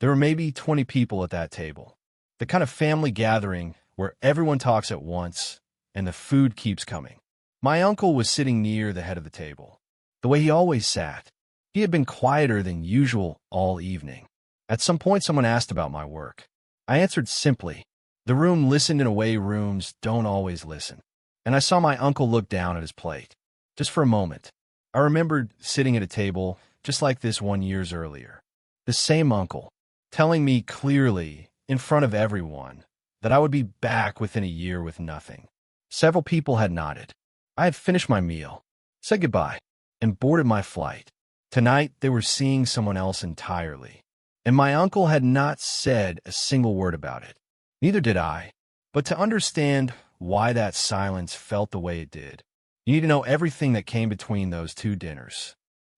There were maybe 20 people at that table. The kind of family gathering where everyone talks at once and the food keeps coming. My uncle was sitting near the head of the table, the way he always sat. He had been quieter than usual all evening. At some point, someone asked about my work. I answered simply. The room listened in a way rooms don't always listen. And I saw my uncle look down at his plate. Just for a moment. I remembered sitting at a table just like this 1 year earlier. The same uncle, telling me clearly, in front of everyone, that I would be back within a year with nothing. Several people had nodded. I had finished my meal, said goodbye, and boarded my flight. Tonight, they were seeing someone else entirely. And my uncle had not said a single word about it. Neither did I. But to understand why that silence felt the way it did, you need to know everything that came between those two dinners.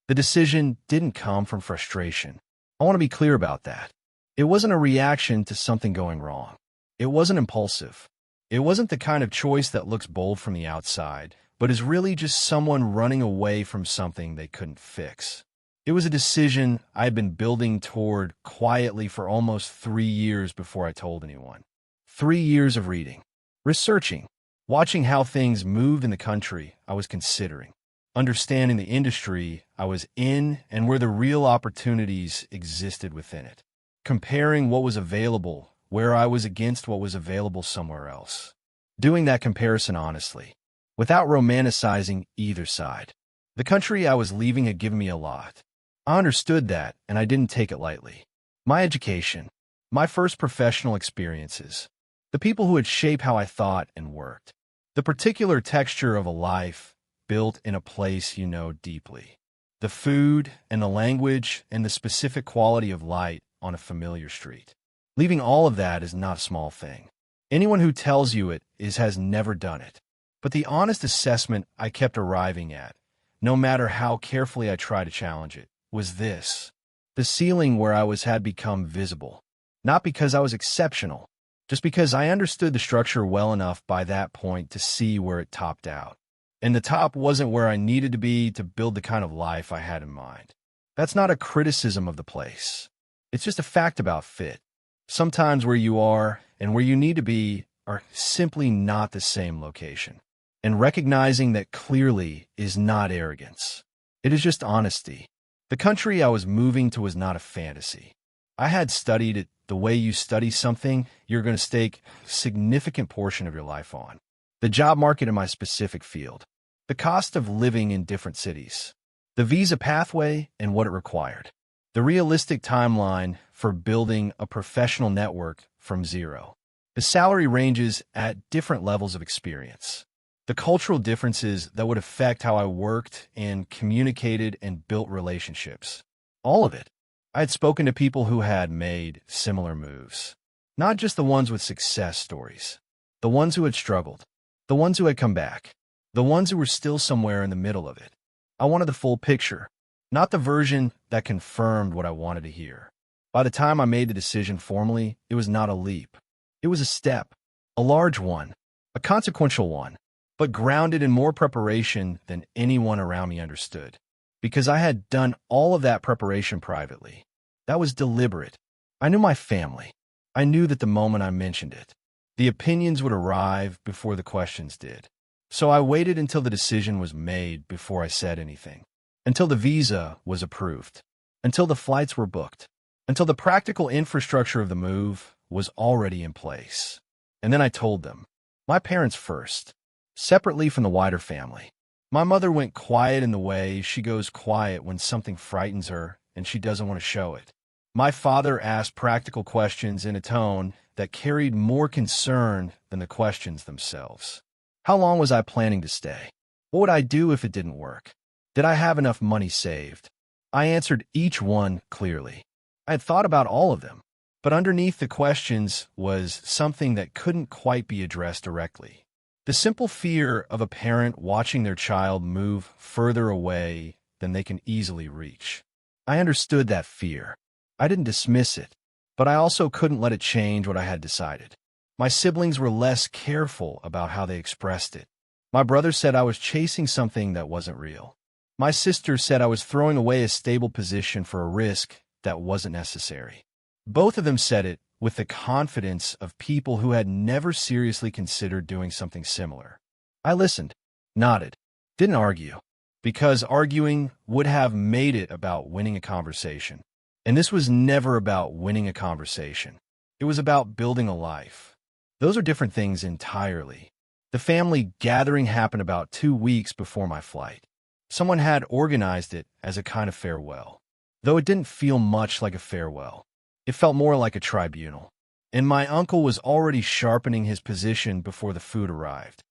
The decision didn't come from frustration. I want to be clear about that. It wasn't a reaction to something going wrong. It wasn't impulsive. It wasn't the kind of choice that looks bold from the outside, but is really just someone running away from something they couldn't fix. It was a decision I had been building toward quietly for almost 3 years before I told anyone. 3 years of reading, researching, watching how things moved in the country I was considering, understanding the industry I was in and where the real opportunities existed within it, comparing what was available where I was against what was available somewhere else, doing that comparison honestly, without romanticizing either side. The country I was leaving had given me a lot. I understood that, and I didn't take it lightly. My education, my first professional experiences, the people who had shaped how I thought and worked, the particular texture of a life built in a place you know deeply, the food and the language and the specific quality of light on a familiar street. Leaving all of that is not a small thing. Anyone who tells you it has never done it. But the honest assessment I kept arriving at, no matter how carefully I tried to challenge it, was this. The ceiling where I was had become visible. Not because I was exceptional, just because I understood the structure well enough by that point to see where it topped out. And the top wasn't where I needed to be to build the kind of life I had in mind. That's not a criticism of the place. It's just a fact about fit. Sometimes where you are and where you need to be are simply not the same location. And recognizing that clearly is not arrogance. It is just honesty. The country I was moving to was not a fantasy. I had studied it the way you study something you're going to stake a significant portion of your life on. The job market in my specific field. The cost of living in different cities. The visa pathway and what it required. The realistic timeline for building a professional network from zero. The salary ranges at different levels of experience. The cultural differences that would affect how I worked and communicated and built relationships. All of it. I had spoken to people who had made similar moves. Not just the ones with success stories. The ones who had struggled. The ones who had come back. The ones who were still somewhere in the middle of it. I wanted the full picture. Not the version that confirmed what I wanted to hear. By the time I made the decision formally, it was not a leap. It was a step. A large one. A consequential one. But grounded in more preparation than anyone around me understood. Because I had done all of that preparation privately. That was deliberate. I knew my family. I knew that the moment I mentioned it, the opinions would arrive before the questions did. So I waited until the decision was made before I said anything. Until the visa was approved. Until the flights were booked. Until the practical infrastructure of the move was already in place. And then I told them. My parents first. Separately from the wider family. My mother went quiet in the way she goes quiet when something frightens her and she doesn't want to show it. My father asked practical questions in a tone that carried more concern than the questions themselves. How long was I planning to stay? What would I do if it didn't work? Did I have enough money saved? I answered each one clearly. I had thought about all of them, but underneath the questions was something that couldn't quite be addressed directly. The simple fear of a parent watching their child move further away than they can easily reach. I understood that fear. I didn't dismiss it, but I also couldn't let it change what I had decided. My siblings were less careful about how they expressed it. My brother said I was chasing something that wasn't real. My sister said I was throwing away a stable position for a risk that wasn't necessary. Both of them said it with the confidence of people who had never seriously considered doing something similar. I listened, nodded, didn't argue, because arguing would have made it about winning a conversation. And this was never about winning a conversation. It was about building a life. Those are different things entirely. The family gathering happened about 2 weeks before my flight. Someone had organized it as a kind of farewell, though it didn't feel much like a farewell. It felt more like a tribunal. And my uncle was already sharpening his position before the food arrived.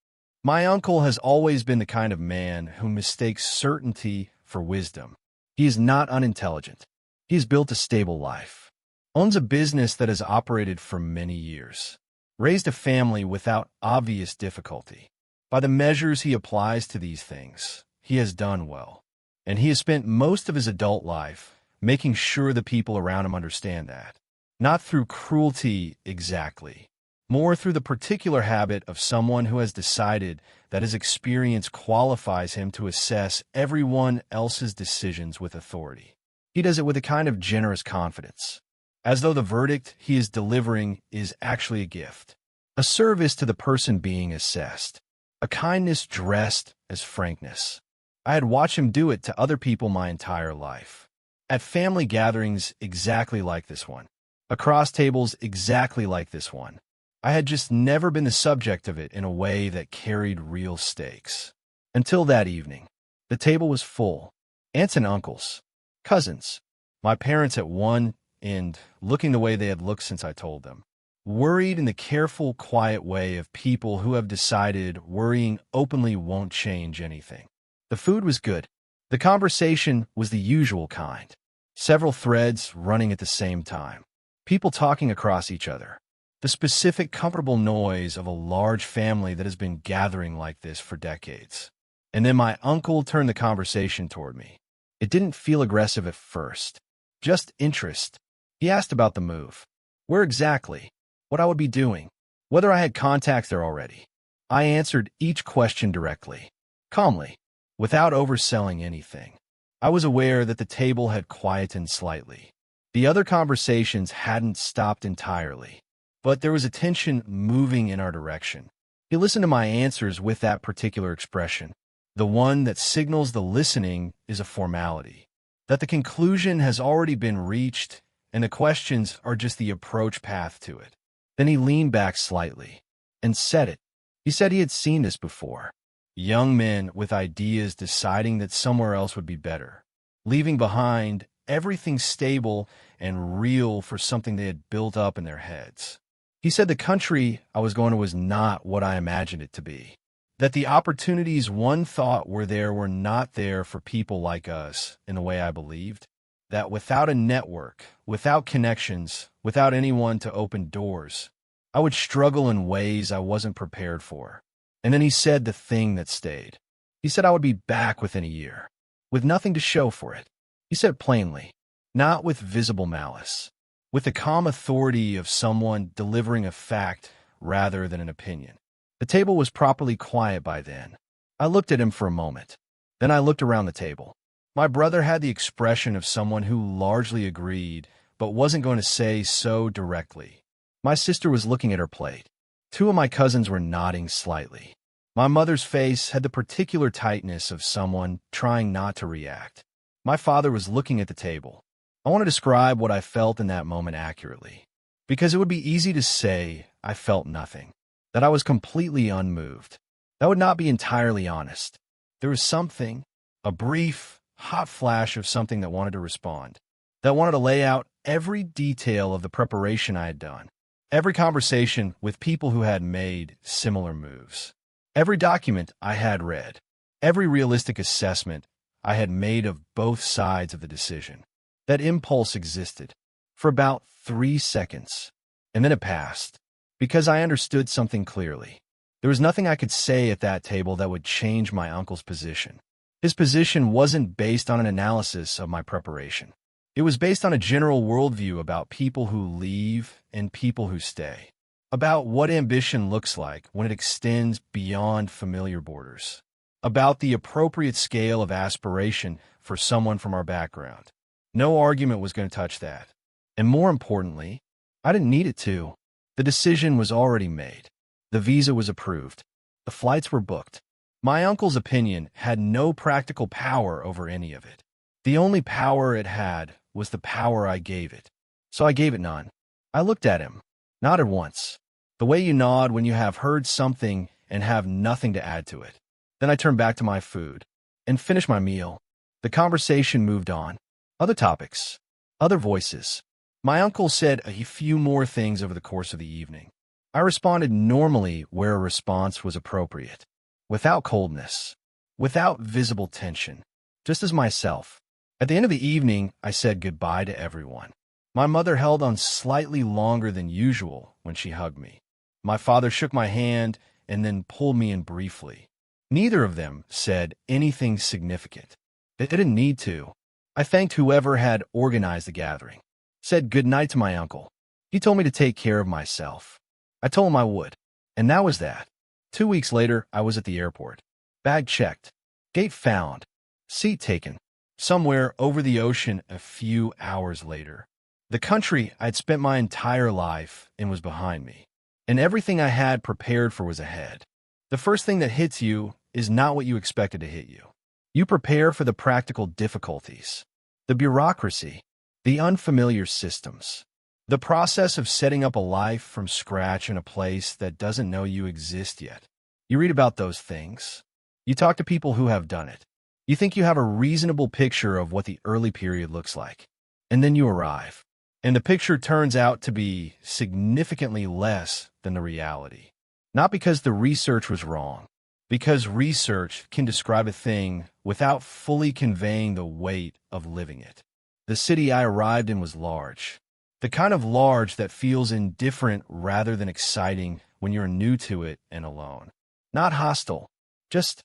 My uncle has always been the kind of man who mistakes certainty for wisdom. He is not unintelligent. He has built a stable life, owns a business that has operated for many years, raised a family without obvious difficulty. By the measures he applies to these things, he has done well. And he has spent most of his adult life making sure the people around him understand that. Not through cruelty exactly, more through the particular habit of someone who has decided that his experience qualifies him to assess everyone else's decisions with authority. He does it with a kind of generous confidence, as though the verdict he is delivering is actually a gift, a service to the person being assessed, a kindness dressed as frankness. I had watched him do it to other people my entire life. At family gatherings exactly like this one. Across tables exactly like this one. I had just never been the subject of it in a way that carried real stakes. Until that evening. The table was full. Aunts and uncles. Cousins. My parents at one end, looking the way they had looked since I told them. Worried in the careful, quiet way of people who have decided worrying openly won't change anything. The food was good. The conversation was the usual kind. Several threads running at the same time. People talking across each other. The specific, comfortable noise of a large family that has been gathering like this for decades. And then my uncle turned the conversation toward me. It didn't feel aggressive at first. Just interest. He asked about the move. Where exactly? What I would be doing? Whether I had contacts there already. I answered each question directly. Calmly. Without overselling anything. I was aware that the table had quietened slightly. The other conversations hadn't stopped entirely, but there was a tension moving in our direction. He listened to my answers with that particular expression, the one that signals the listening is a formality, that the conclusion has already been reached and the questions are just the approach path to it. Then he leaned back slightly and said it. He said he had seen this before. Young men with ideas deciding that somewhere else would be better, leaving behind everything stable and real for something they had built up in their heads. He said the country I was going to was not what I imagined it to be, that the opportunities one thought were there were not there for people like us in the way I believed, that without a network, without connections, without anyone to open doors, I would struggle in ways I wasn't prepared for. And then he said the thing that stayed. He said I would be back within a year, with nothing to show for it. He said plainly, not with visible malice, with the calm authority of someone delivering a fact rather than an opinion. The table was properly quiet by then. I looked at him for a moment. Then I looked around the table. My brother had the expression of someone who largely agreed, but wasn't going to say so directly. My sister was looking at her plate. 2 of my cousins were nodding slightly. My mother's face had the particular tightness of someone trying not to react. My father was looking at the table. I want to describe what I felt in that moment accurately, because it would be easy to say I felt nothing, that I was completely unmoved. That would not be entirely honest. There was something, a brief, hot flash of something that wanted to respond, that wanted to lay out every detail of the preparation I had done, every conversation with people who had made similar moves, every document I had read, every realistic assessment I had made of both sides of the decision. That impulse existed for about 3 seconds, and then it passed, because I understood something clearly. There was nothing I could say at that table that would change my uncle's position. His position wasn't based on an analysis of my preparation. It was based on a general worldview about people who leave and people who stay, about what ambition looks like when it extends beyond familiar borders, about the appropriate scale of aspiration for someone from our background. No argument was going to touch that. And more importantly, I didn't need it to. The decision was already made. The visa was approved. The flights were booked. My uncle's opinion had no practical power over any of it. The only power it had was the power I gave it. So I gave it none. I looked at him, nodded once, the way you nod when you have heard something and have nothing to add to it. Then I turned back to my food and finished my meal. The conversation moved on. Other topics, other voices. My uncle said a few more things over the course of the evening. I responded normally where a response was appropriate, without coldness, without visible tension, just as myself. At the end of the evening, I said goodbye to everyone. My mother held on slightly longer than usual when she hugged me. My father shook my hand and then pulled me in briefly. Neither of them said anything significant. They didn't need to. I thanked whoever had organized the gathering, said good night to my uncle. He told me to take care of myself. I told him I would, and that was that. 2 weeks later, I was at the airport. Bag checked, gate found, seat taken, somewhere over the ocean a few hours later. The country I'd spent my entire life in was behind me, and everything I had prepared for was ahead. The first thing that hits you is not what you expected to hit you. You prepare for the practical difficulties, the bureaucracy, the unfamiliar systems, the process of setting up a life from scratch in a place that doesn't know you exist yet. You read about those things. You talk to people who have done it. You think you have a reasonable picture of what the early period looks like. And then you arrive. And the picture turns out to be significantly less than the reality. Not because the research was wrong, because research can describe a thing without fully conveying the weight of living it. The city I arrived in was large. The kind of large that feels indifferent rather than exciting when you're new to it and alone. Not hostile, just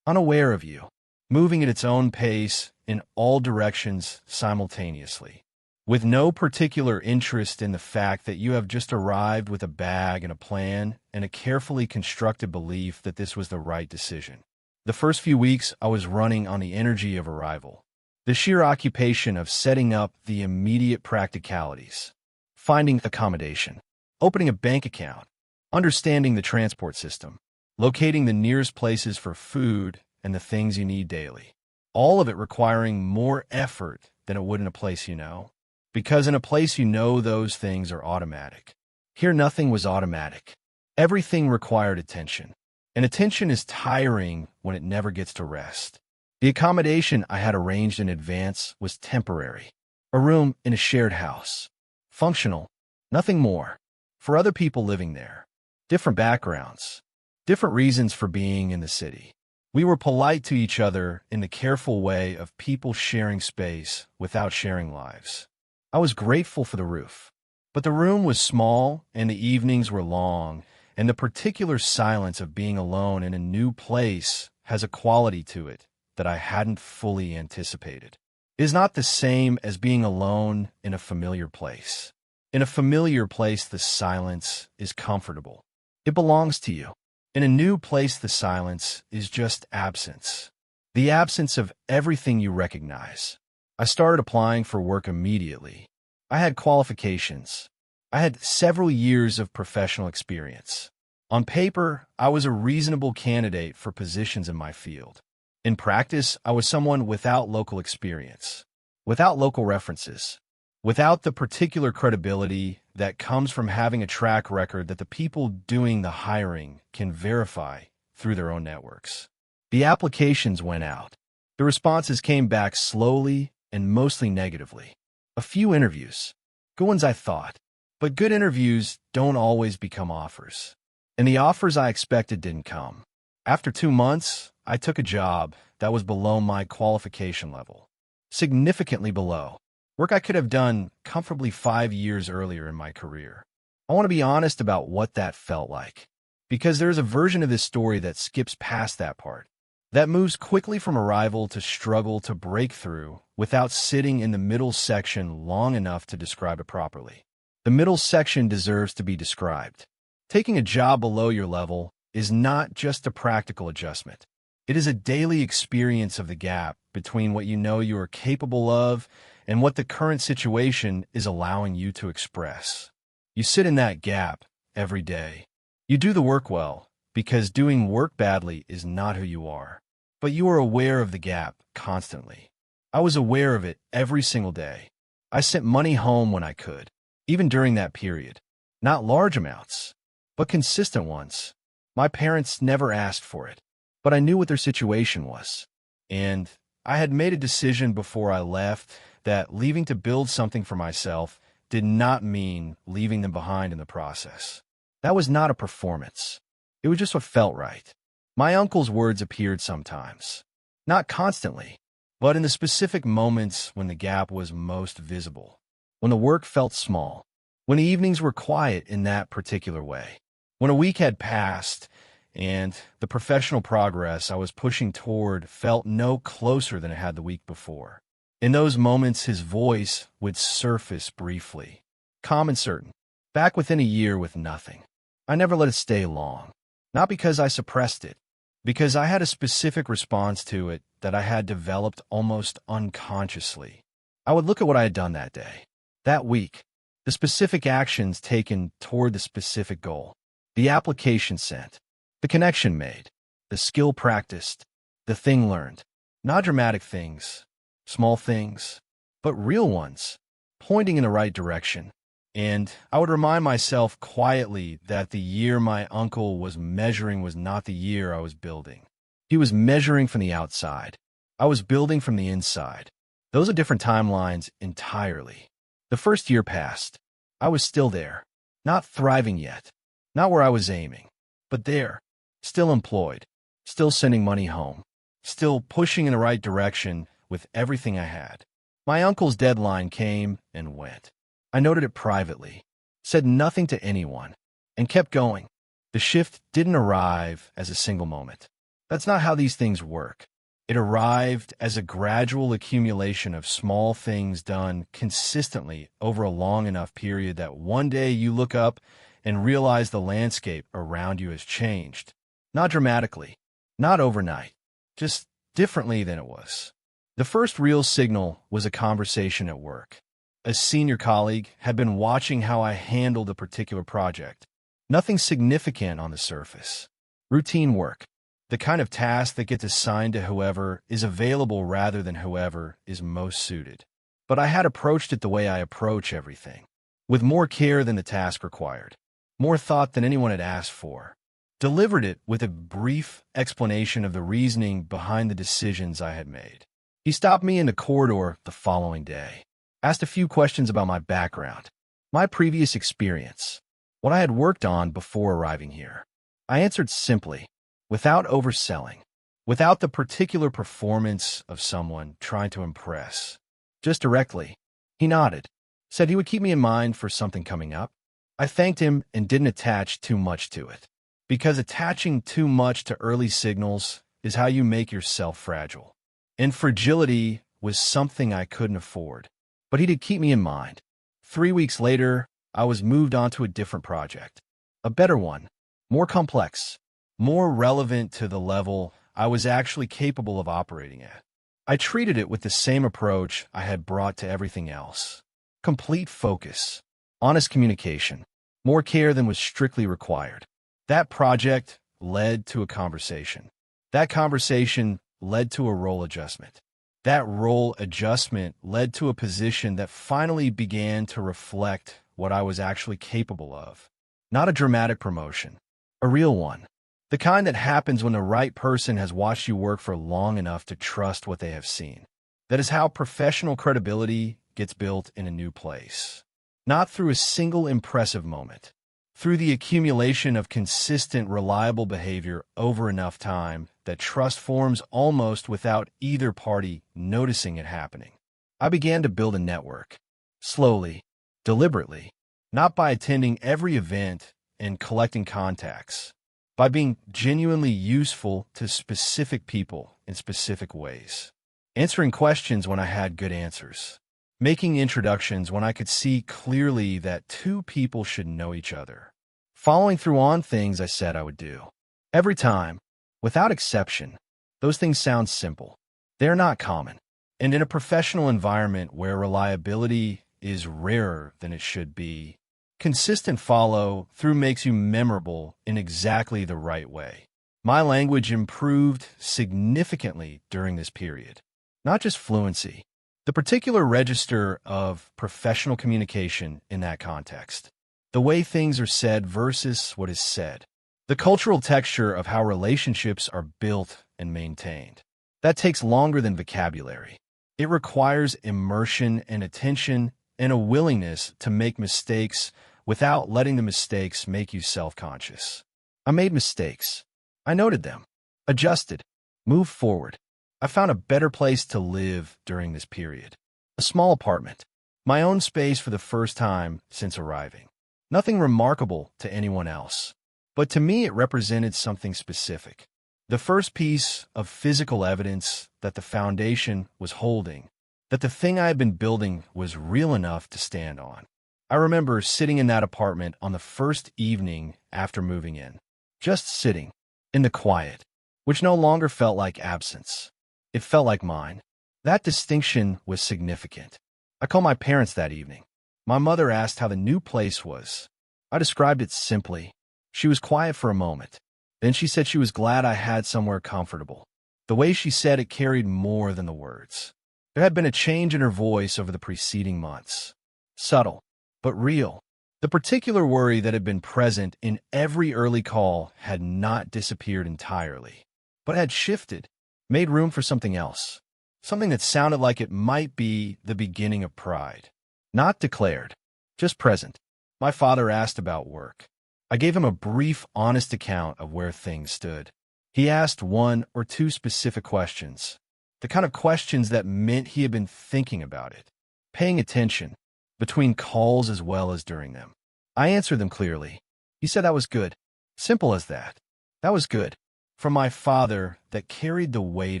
unaware of you, moving at its own pace in all directions simultaneously, with no particular interest in the fact that you have just arrived with a bag and a plan and a carefully constructed belief that this was the right decision. The first few weeks, I was running on the energy of arrival, the sheer occupation of setting up the immediate practicalities, finding accommodation, opening a bank account, understanding the transport system, locating the nearest places for food and the things you need daily. All of it requiring more effort than it would in a place you know. Because in a place you know, those things are automatic. Here, nothing was automatic. Everything required attention. And attention is tiring when it never gets to rest. The accommodation I had arranged in advance was temporary. A room in a shared house. Functional, nothing more. For other people living there. Different backgrounds. Different reasons for being in the city. We were polite to each other in the careful way of people sharing space without sharing lives. I was grateful for the roof. But the room was small and the evenings were long, and the particular silence of being alone in a new place has a quality to it that I hadn't fully anticipated. It is not the same as being alone in a familiar place. In a familiar place, the silence is comfortable. It belongs to you. In a new place, the silence is just absence. The absence of everything you recognize. I started applying for work immediately. I had qualifications. I had several years of professional experience. On paper, I was a reasonable candidate for positions in my field. In practice, I was someone without local experience, without local references, without the particular credibility that comes from having a track record that the people doing the hiring can verify through their own networks. The applications went out. The responses came back slowly and mostly negatively. A few interviews. Good ones, I thought. But good interviews don't always become offers. And the offers I expected didn't come. After 2 months, I took a job that was below my qualification level. Significantly below. Work I could have done comfortably 5 years earlier in my career. I want to be honest about what that felt like. Because there's a version of this story that skips past that part. That moves quickly from arrival to struggle to breakthrough without sitting in the middle section long enough to describe it properly. The middle section deserves to be described. Taking a job below your level is not just a practical adjustment. It is a daily experience of the gap between what you know you are capable of and what the current situation is allowing you to express. You sit in that gap every day. You do the work well, because doing work badly is not who you are. But you are aware of the gap constantly. I was aware of it every single day. I sent money home when I could, even during that period. Not large amounts, but consistent ones. My parents never asked for it, but I knew what their situation was. And I had made a decision before I left that leaving to build something for myself did not mean leaving them behind in the process. That was not a performance. It was just what felt right. My uncle's words appeared sometimes. Not constantly, but in the specific moments when the gap was most visible. When the work felt small. When the evenings were quiet in that particular way. When a week had passed and the professional progress I was pushing toward felt no closer than it had the week before. In those moments, his voice would surface briefly, calm and certain, back within a year with nothing. I never let it stay long, not because I suppressed it, because I had a specific response to it that I had developed almost unconsciously. I would look at what I had done that day, that week, the specific actions taken toward the specific goal, the application sent, the connection made, the skill practiced, the thing learned. Not dramatic things, small things, but real ones, pointing in the right direction. And I would remind myself quietly that the year my uncle was measuring was not the year I was building. He was measuring from the outside. I was building from the inside. Those are different timelines entirely. The first year passed. I was still there, not thriving yet, not where I was aiming, but there, still employed, still sending money home, still pushing in the right direction with everything I had. My uncle's deadline came and went. I noted it privately, said nothing to anyone, and kept going. The shift didn't arrive as a single moment. That's not how these things work. It arrived as a gradual accumulation of small things done consistently over a long enough period that one day you look up and realize the landscape around you has changed. Not dramatically, not overnight, just differently than it was. The first real signal was a conversation at work. A senior colleague had been watching how I handled a particular project. Nothing significant on the surface. Routine work. The kind of task that gets assigned to whoever is available rather than whoever is most suited. But I had approached it the way I approach everything. With more care than the task required. More thought than anyone had asked for. Delivered it with a brief explanation of the reasoning behind the decisions I had made. He stopped me in the corridor the following day. Asked a few questions about my background, my previous experience, what I had worked on before arriving here. I answered simply, without overselling, without the particular performance of someone trying to impress. Just directly. He nodded, said he would keep me in mind for something coming up. I thanked him and didn't attach too much to it, because attaching too much to early signals is how you make yourself fragile. And fragility was something I couldn't afford. But he did keep me in mind. 3 weeks later, I was moved on to a different project. A better one, more complex, more relevant to the level I was actually capable of operating at. I treated it with the same approach I had brought to everything else. Complete focus, honest communication, more care than was strictly required. That project led to a conversation. That conversation led to a role adjustment. That role adjustment led to a position that finally began to reflect what I was actually capable of. Not a dramatic promotion, a real one. The kind that happens when the right person has watched you work for long enough to trust what they have seen. That is how professional credibility gets built in a new place. Not through a single impressive moment. Through the accumulation of consistent, reliable behavior over enough time that trust forms almost without either party noticing it happening. I began to build a network. Slowly, deliberately. Not by attending every event and collecting contacts. By being genuinely useful to specific people in specific ways. Answering questions when I had good answers. Making introductions when I could see clearly that two people should know each other. Following through on things I said I would do. Every time, without exception. Those things sound simple. They're not common. And in a professional environment where reliability is rarer than it should be, consistent follow-through makes you memorable in exactly the right way. My language improved significantly during this period. Not just fluency, the particular register of professional communication in that context. The way things are said versus what is said. The cultural texture of how relationships are built and maintained. That takes longer than vocabulary. It requires immersion and attention and a willingness to make mistakes without letting the mistakes make you self-conscious. I made mistakes. I noted them, adjusted, moved forward. I found a better place to live during this period. A small apartment, my own space for the first time since arriving. Nothing remarkable to anyone else, but to me it represented something specific. The first piece of physical evidence that the foundation was holding, that the thing I had been building was real enough to stand on. I remember sitting in that apartment on the first evening after moving in, just sitting, in the quiet, which no longer felt like absence. It felt like mine. That distinction was significant. I called my parents that evening. My mother asked how the new place was. I described it simply. She was quiet for a moment. Then she said she was glad I had somewhere comfortable. The way she said it carried more than the words. There had been a change in her voice over the preceding months. Subtle, but real. The particular worry that had been present in every early call had not disappeared entirely, but had shifted, made room for something else. Something that sounded like it might be the beginning of pride. Not declared, just present. My father asked about work. I gave him a brief, honest account of where things stood. He asked one or two specific questions, the kind of questions that meant he had been thinking about it, paying attention, between calls as well as during them. I answered them clearly. He said that was good. Simple as that. That was good. From my father, that carried the weight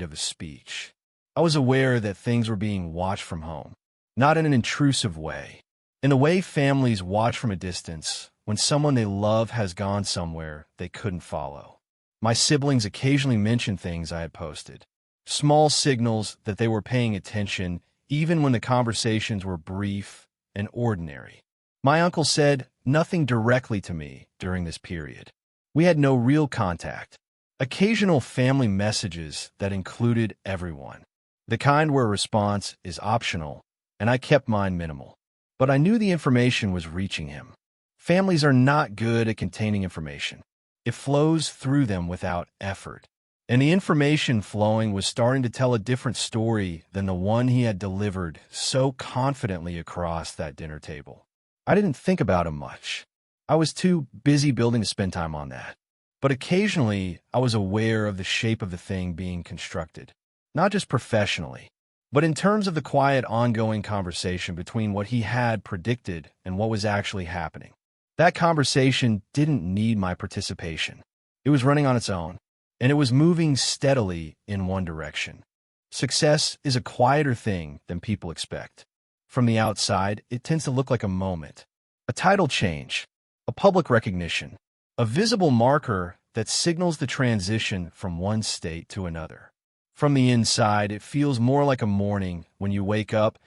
of a speech. I was aware that things were being watched from home, not in an intrusive way. In the way families watch from a distance when someone they love has gone somewhere they couldn't follow. My siblings occasionally mentioned things I had posted, small signals that they were paying attention even when the conversations were brief and ordinary. My uncle said nothing directly to me during this period. We had no real contact. Occasional family messages that included everyone. The kind where a response is optional, and I kept mine minimal. But I knew the information was reaching him. Families are not good at containing information. It flows through them without effort. And the information flowing was starting to tell a different story than the one he had delivered so confidently across that dinner table. I didn't think about him much. I was too busy building to spend time on that. But occasionally, I was aware of the shape of the thing being constructed. Not just professionally, but in terms of the quiet ongoing conversation between what he had predicted and what was actually happening. That conversation didn't need my participation. It was running on its own, and it was moving steadily in one direction. Success is a quieter thing than people expect. From the outside, it tends to look like a moment, a title change, a public recognition, a visible marker that signals the transition from one state to another. From the inside, it feels more like a morning when you wake up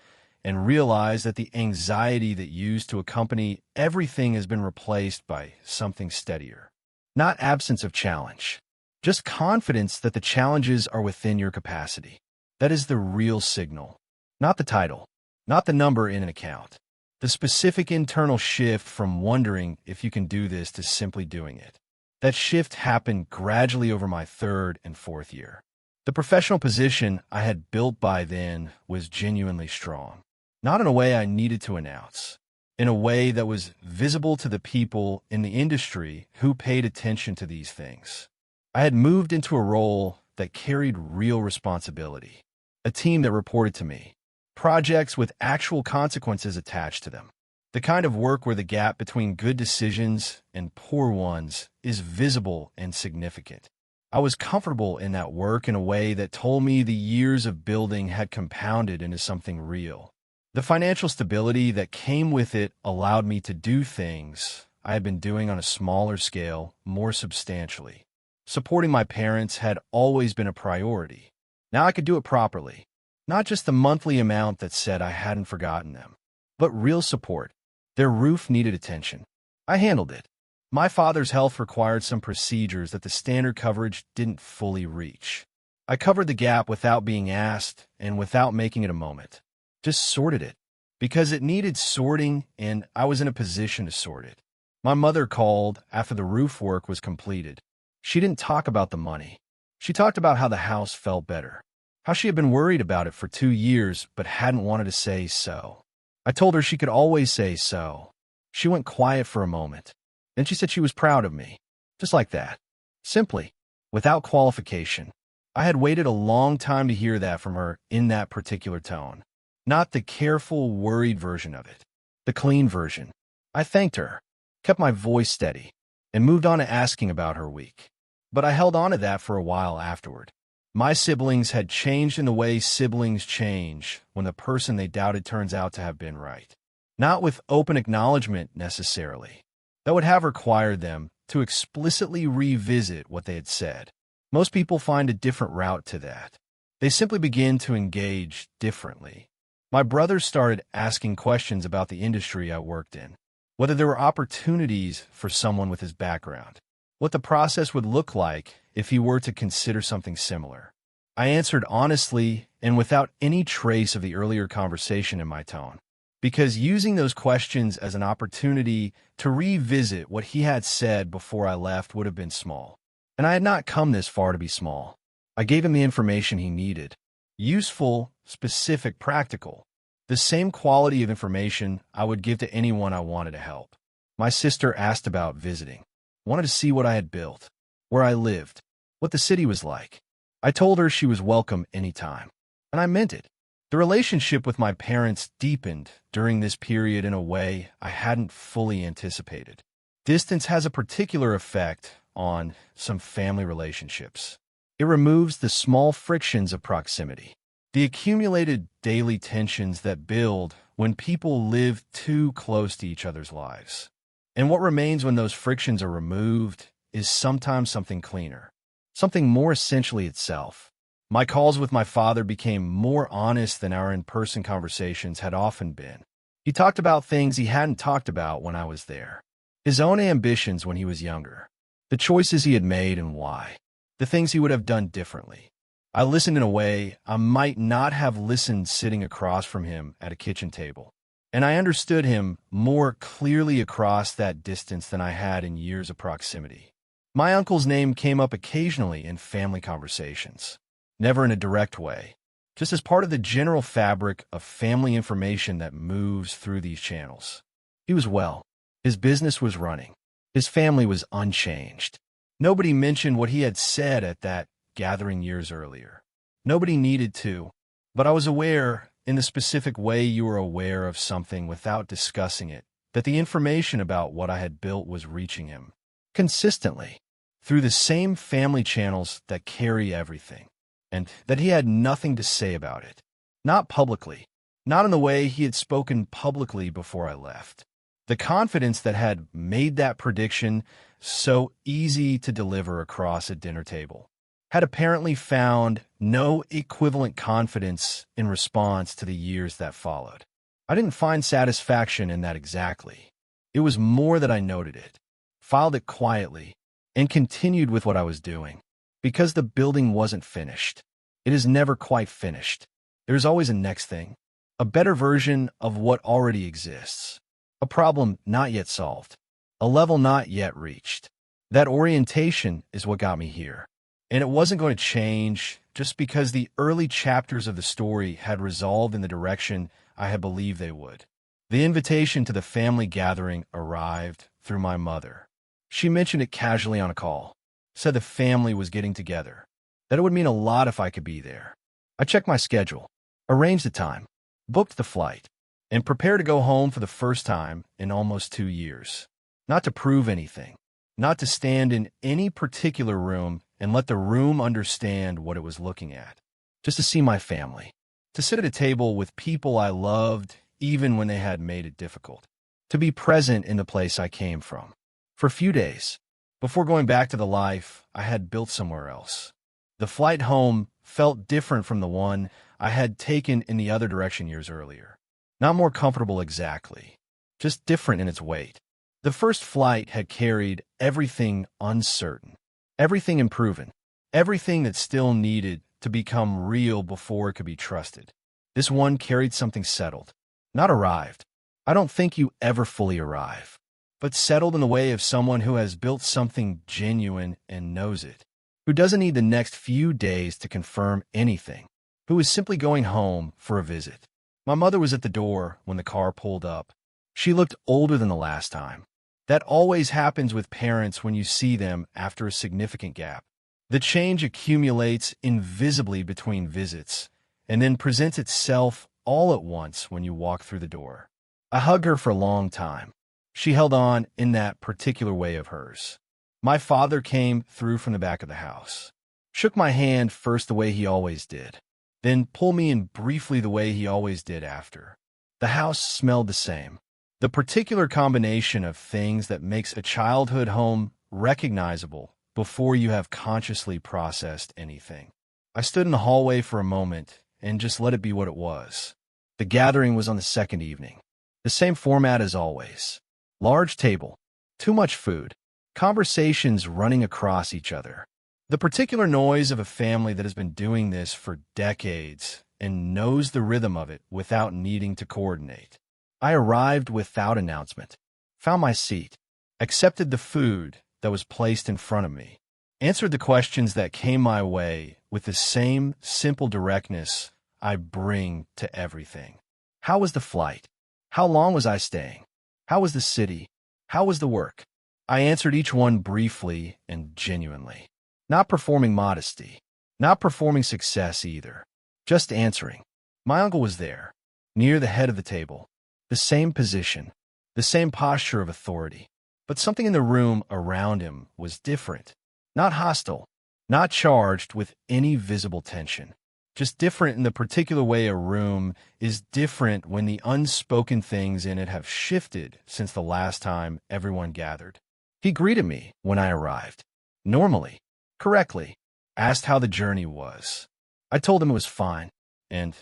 and realize that the anxiety that used to accompany everything has been replaced by something steadier. Not absence of challenge, just confidence that the challenges are within your capacity. That is the real signal, not the title, not the number in an account. The specific internal shift from wondering if you can do this to simply doing it. That shift happened gradually over my third and fourth year. The professional position I had built by then was genuinely strong. Not in a way I needed to announce, in a way that was visible to the people in the industry who paid attention to these things. I had moved into a role that carried real responsibility, a team that reported to me, projects with actual consequences attached to them, the kind of work where the gap between good decisions and poor ones is visible and significant. I was comfortable in that work in a way that told me the years of building had compounded into something real. The financial stability that came with it allowed me to do things I had been doing on a smaller scale more substantially. Supporting my parents had always been a priority. Now I could do it properly. Not just the monthly amount that said I hadn't forgotten them, but real support. Their roof needed attention. I handled it. My father's health required some procedures that the standard coverage didn't fully reach. I covered the gap without being asked and without making it a moment. Just sorted it. Because it needed sorting, and I was in a position to sort it. My mother called after the roof work was completed. She didn't talk about the money. She talked about how the house felt better, how she had been worried about it for 2 years but hadn't wanted to say so. I told her she could always say so. She went quiet for a moment. Then she said she was proud of me. Just like that. Simply, without qualification. I had waited a long time to hear that from her in that particular tone. Not the careful, worried version of it. The clean version. I thanked her, kept my voice steady, and moved on to asking about her week. But I held on to that for a while afterward. My siblings had changed in the way siblings change when the person they doubted turns out to have been right. Not with open acknowledgement, necessarily. That would have required them to explicitly revisit what they had said. Most people find a different route to that. They simply begin to engage differently. My brother started asking questions about the industry I worked in, whether there were opportunities for someone with his background, what the process would look like if he were to consider something similar. I answered honestly and without any trace of the earlier conversation in my tone, because using those questions as an opportunity to revisit what he had said before I left would have been small. And I had not come this far to be small. I gave him the information he needed. Useful, specific, practical. The same quality of information I would give to anyone I wanted to help. My sister asked about visiting. Wanted to see what I had built, where I lived, what the city was like. I told her she was welcome anytime. And I meant it. The relationship with my parents deepened during this period in a way I hadn't fully anticipated. Distance has a particular effect on some family relationships. It removes the small frictions of proximity, the accumulated daily tensions that build when people live too close to each other's lives. And what remains when those frictions are removed is sometimes something cleaner, something more essentially itself. My calls with my father became more honest than our in-person conversations had often been. He talked about things he hadn't talked about when I was there. His own ambitions when he was younger, the choices he had made and why, the things he would have done differently. I listened in a way I might not have listened sitting across from him at a kitchen table. And I understood him more clearly across that distance than I had in years of proximity. My uncle's name came up occasionally in family conversations, never in a direct way, just as part of the general fabric of family information that moves through these channels. He was well. His business was running. His family was unchanged. Nobody mentioned what he had said at that gathering years earlier. Nobody needed to, but I was aware, in the specific way you were aware of something without discussing it, that the information about what I had built was reaching him, consistently, through the same family channels that carry everything, and that he had nothing to say about it. Not publicly, not in the way he had spoken publicly before I left. The confidence that had made that prediction so easy to deliver across a dinner table had apparently found no equivalent confidence in response to the years that followed. I didn't find satisfaction in that exactly. It was more that I noted it, filed it quietly, and continued with what I was doing. Because the building wasn't finished. It is never quite finished. There's always a next thing, a better version of what already exists, a problem not yet solved, a level not yet reached. That orientation is what got me here. And it wasn't going to change just because the early chapters of the story had resolved in the direction I had believed they would. The invitation to the family gathering arrived through my mother. She mentioned it casually on a call, said the family was getting together, that it would mean a lot if I could be there. I checked my schedule, arranged the time, booked the flight, and prepared to go home for the first time in almost 2 years. Not to prove anything, not to stand in any particular room and let the room understand what it was looking at. Just to see my family. To sit at a table with people I loved even when they had made it difficult. To be present in the place I came from. For a few days. before going back to the life I had built somewhere else. The flight home felt different from the one I had taken in the other direction years earlier. Not more comfortable exactly, just different in its weight. The first flight had carried everything uncertain, everything unproven, everything that still needed to become real before it could be trusted. This one carried something settled, not arrived. I don't think you ever fully arrive, but settled in the way of someone who has built something genuine and knows it, who doesn't need the next few days to confirm anything, who is simply going home for a visit. My mother was at the door when the car pulled up. She looked older than the last time. That always happens with parents when you see them after a significant gap. The change accumulates invisibly between visits and then presents itself all at once when you walk through the door. I hugged her for a long time. She held on in that particular way of hers. My father came through from the back of the house, shook my hand first the way he always did, then pulled me in briefly the way he always did after. The house smelled the same. The particular combination of things that makes a childhood home recognizable before you have consciously processed anything. I stood in the hallway for a moment and just let it be what it was. The gathering was on the second evening. The same format as always. Large table, too much food, conversations running across each other. The particular noise of a family that has been doing this for decades and knows the rhythm of it without needing to coordinate. I arrived without announcement, found my seat, accepted the food that was placed in front of me, answered the questions that came my way with the same simple directness I bring to everything. How was the flight? How long was I staying? How was the city? How was the work? I answered each one briefly and genuinely. Not performing modesty, not performing success either, just answering. My uncle was there, near the head of the table, the same position, the same posture of authority, but something in the room around him was different, not hostile, not charged with any visible tension, just different in the particular way a room is different when the unspoken things in it have shifted since the last time everyone gathered. He greeted me when I arrived, normally, correctly, asked how the journey was. I told him it was fine, and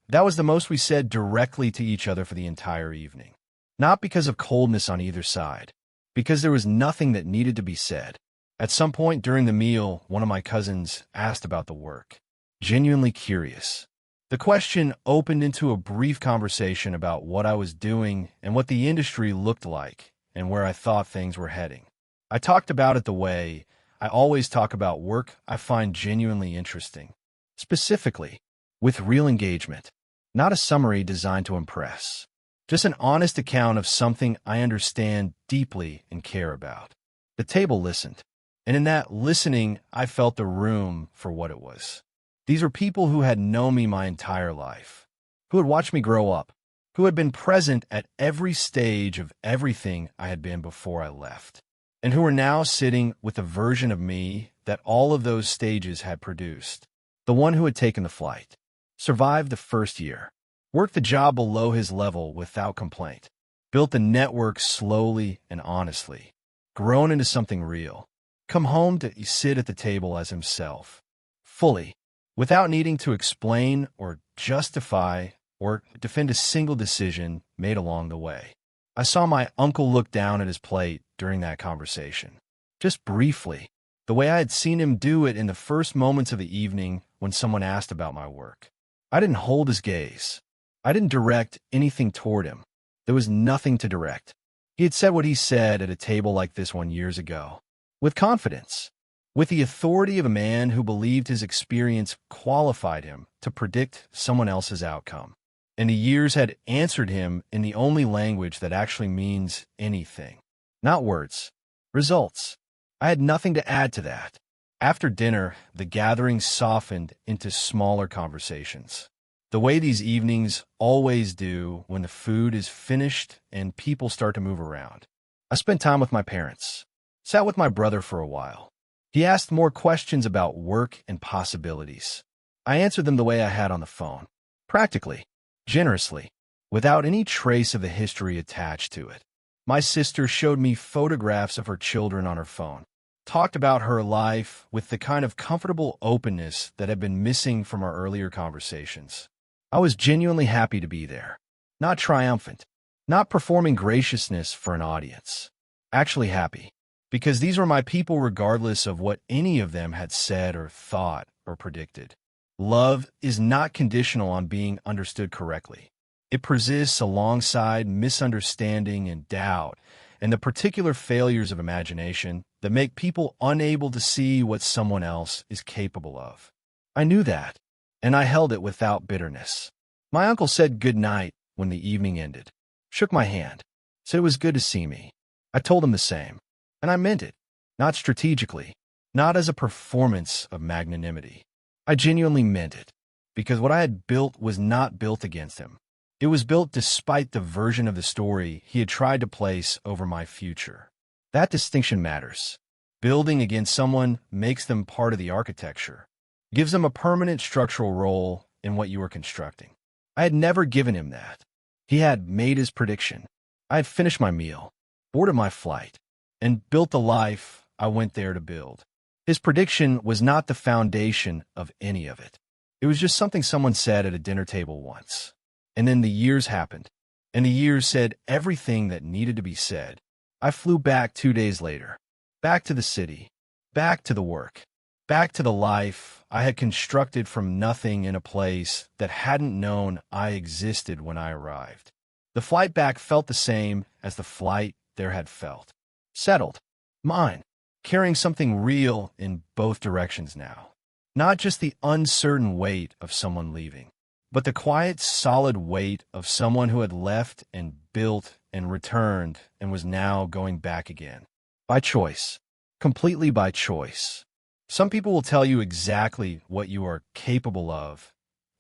that was the most we said directly to each other for the entire evening. Not because of coldness on either side, because there was nothing that needed to be said. At some point during the meal, one of my cousins asked about the work, genuinely curious. The question opened into a brief conversation about what I was doing and what the industry looked like and where I thought things were heading. I talked about it the way I always talk about work I find genuinely interesting, specifically with real engagement, not a summary designed to impress, just an honest account of something I understand deeply and care about. The table listened, and in that listening, I felt the room for what it was. These were people who had known me my entire life, who had watched me grow up, who had been present at every stage of everything I had been before I left, and who were now sitting with a version of me that all of those stages had produced. The one who had taken the flight, survived the first year, worked the job below his level without complaint, built the network slowly and honestly, grown into something real, come home to sit at the table as himself, fully, without needing to explain or justify or defend a single decision made along the way. I saw my uncle look down at his plate during that conversation, just briefly, the way I had seen him do it in the first moments of the evening when someone asked about my work. I didn't hold his gaze. I didn't direct anything toward him. There was nothing to direct. He had said what he said at a table like this one years ago, with confidence, with the authority of a man who believed his experience qualified him to predict someone else's outcome. And the years had answered him in the only language that actually means anything. Not words, results. I had nothing to add to that. After dinner, the gathering softened into smaller conversations, the way these evenings always do when the food is finished and people start to move around. I spent time with my parents, sat with my brother for a while. He asked more questions about work and possibilities. I answered them the way I had on the phone, practically, generously, without any trace of the history attached to it. My sister showed me photographs of her children on her phone, talked about her life with the kind of comfortable openness that had been missing from our earlier conversations. I was genuinely happy to be there, not triumphant, not performing graciousness for an audience. Actually happy, because these were my people regardless of what any of them had said or thought or predicted. Love is not conditional on being understood correctly. It persists alongside misunderstanding and doubt, and the particular failures of imagination that make people unable to see what someone else is capable of. I knew that, and I held it without bitterness. My uncle said good night when the evening ended, shook my hand, said it was good to see me. I told him the same, and I meant it, not strategically, not as a performance of magnanimity. I genuinely meant it, because what I had built was not built against him. It was built despite the version of the story he had tried to place over my future. That distinction matters. Building against someone makes them part of the architecture, gives them a permanent structural role in what you are constructing. I had never given him that. He had made his prediction. I had finished my meal, boarded my flight, and built the life I went there to build. His prediction was not the foundation of any of it. It was just something someone said at a dinner table once. And then the years happened, and the years said everything that needed to be said. I flew back 2 days later, back to the city, back to the work, back to the life I had constructed from nothing in a place that hadn't known I existed when I arrived. The flight back felt the same as the flight there had felt. Settled. Mine. Carrying something real in both directions now. Not just the uncertain weight of someone leaving, but the quiet, solid weight of someone who had left and built and returned and was now going back again. By choice. Completely by choice. Some people will tell you exactly what you are capable of,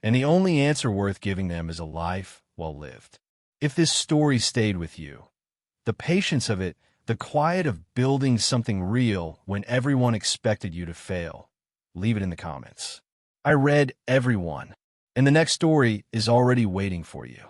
and the only answer worth giving them is a life well lived. If this story stayed with you, the patience of it, the quiet of building something real when everyone expected you to fail, leave it in the comments. I read every one, and the next story is already waiting for you.